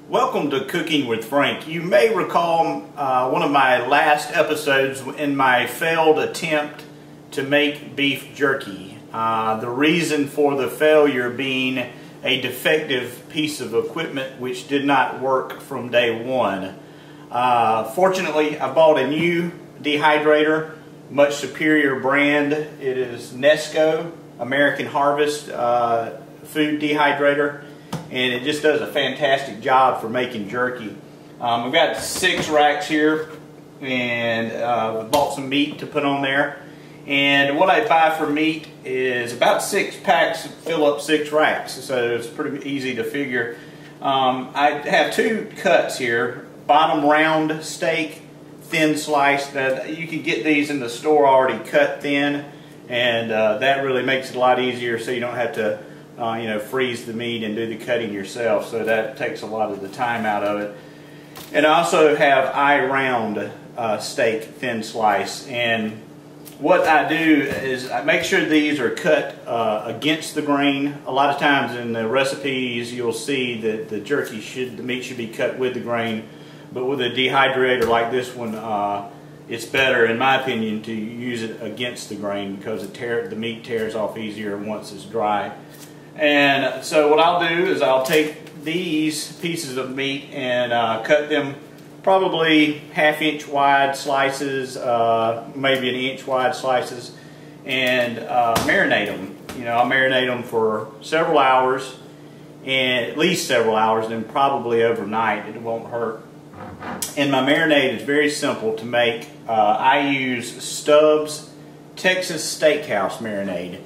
Welcome to Cooking with Frank. You may recall one of my last episodes in my failed attempt to make beef jerky. The reason for the failure being a defective piece of equipment which did not work from day one. Fortunately, I bought a new dehydrator, much superior brand. It is Nesco American Harvest food dehydrator, and it just does a fantastic job for making jerky. I've got 6 racks here, and bought some meat to put on there. And what I buy for meat is about 6 packs fill up 6 racks, so it's pretty easy to figure. I have 2 cuts here: bottom round steak, thin slice. That you can get these in the store already cut thin, and that really makes it a lot easier, so you don't have to freeze the meat and do the cutting yourself, so that takes a lot of the time out of it. And I also have eye round steak, thin slice, and what I do is I make sure these are cut against the grain. A lot of times in the recipes you'll see that the meat should be cut with the grain, but with a dehydrator like this one, it's better, in my opinion, to use it against the grain because the meat tears off easier once it's dry. And so what I'll do is I'll take these pieces of meat and cut them probably 1/2 inch wide slices, maybe 1 inch wide slices, and marinate them. I'll marinate them for several hours, and at least several hours, and probably overnight. It won't hurt. And my marinade is very simple to make. I use Stubbs Texas Steakhouse marinade.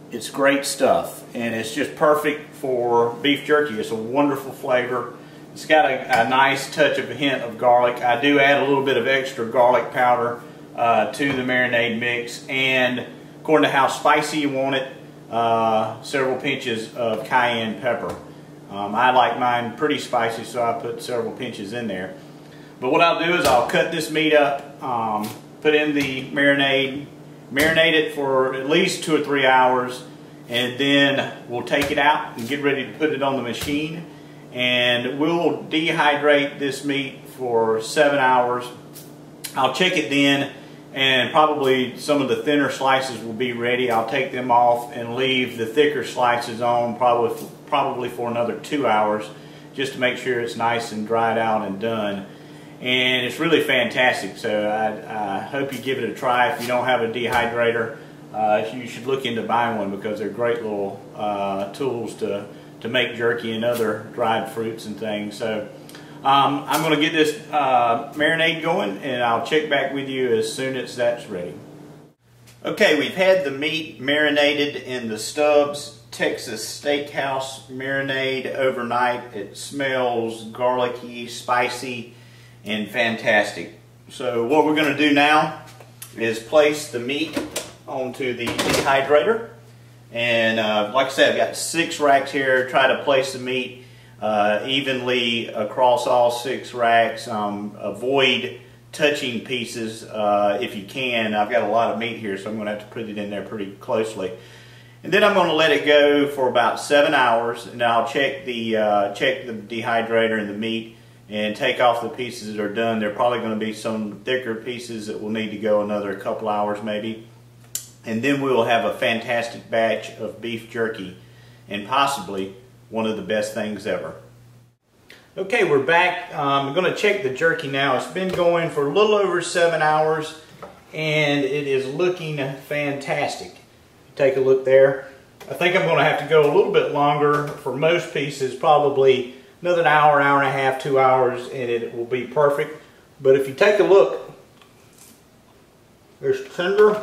It's great stuff, and it's just perfect for beef jerky. It's a wonderful flavor. It's got a nice touch of a hint of garlic. I do add a little bit of extra garlic powder to the marinade mix, and according to how spicy you want it, several pinches of cayenne pepper. I like mine pretty spicy, so I put several pinches in there. But what I'll do is I'll cut this meat up, put in the marinade, marinate it for at least 2 or 3 hours, and then we'll take it out and get ready to put it on the machine. And we'll dehydrate this meat for 7 hours. I'll check it then, and probably some of the thinner slices will be ready. I'll take them off and leave the thicker slices on probably for another 2 hours, just to make sure it's nice and dried out and done. And it's really fantastic, so I hope you give it a try. If you don't have a dehydrator, you should look into buying one, because they're great little tools to make jerky and other dried fruits and things. So I'm going to get this marinade going, and I'll check back with you as soon as that's ready. Okay, we've had the meat marinated in the Stubbs Texas Steakhouse marinade overnight. It smells garlicky, spicy, and fantastic. So what we're going to do now is place the meat onto the dehydrator. And like I said, I've got 6 racks here. Try to place the meat evenly across all 6 racks. Avoid touching pieces if you can. I've got a lot of meat here, so I'm going to have to put it in there pretty closely. And then I'm going to let it go for about 7 hours, and I'll check the dehydrator and the meat and take off the pieces that are done. There are probably going to be some thicker pieces that will need to go another couple hours maybe. And then we will have a fantastic batch of beef jerky, and possibly one of the best things ever. Okay, we're back. I'm going to check the jerky now. It's been going for a little over 7 hours, and it is looking fantastic. Take a look there. I think I'm going to have to go a little bit longer for most pieces, probably another hour, hour and a half, 2 hours, and it will be perfect. But if you take a look, there's tender,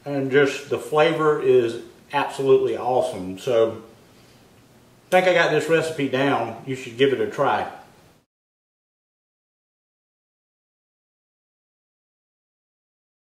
and just the flavor is absolutely awesome. So I think I got this recipe down. You should give it a try.